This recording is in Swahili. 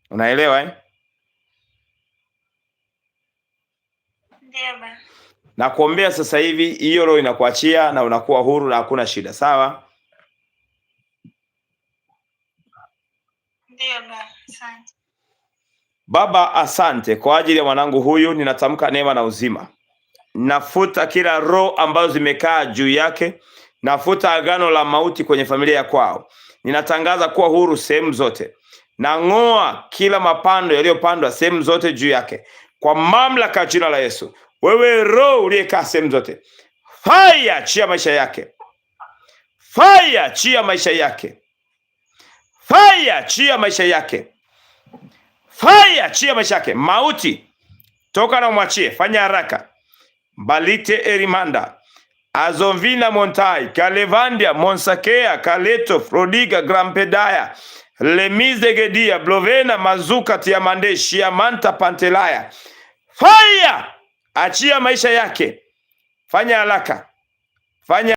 Unaelewa eh? Ndio baba. Na kuombea sasa hivi hiyo roho inakuachia na unakuwa huru na hakuna shida, sawa? Ndio baba, asante. Baba, asante kwa ajili ya mwanangu huyu, ninatamka neema na uzima. Nafuta kila roho ambazo zimekaa juu yake, nafuta agano la mauti kwenye familia ya kwao. Ninatangaza kuwa huru sehemu zote. Nang'oa kila mapando yaliyopandwa sehemu zote juu yake kwa mamlaka ya jina la Yesu. Wewe roho uliyekaa sehemu zote, fire achia maisha yake, fire achia maisha yake, fire achia maisha yake, fire achia maisha yake. Mauti toka na umwachie, fanya haraka. Balite erimanda Azovina montai Kalevandia Monsakea Kaleto Frodiga Grampedaya Lemize Gedia Blovena Mazuka Tiamande Shiamanta Pantelaya. Fire achia maisha yake, fanya haraka, fanya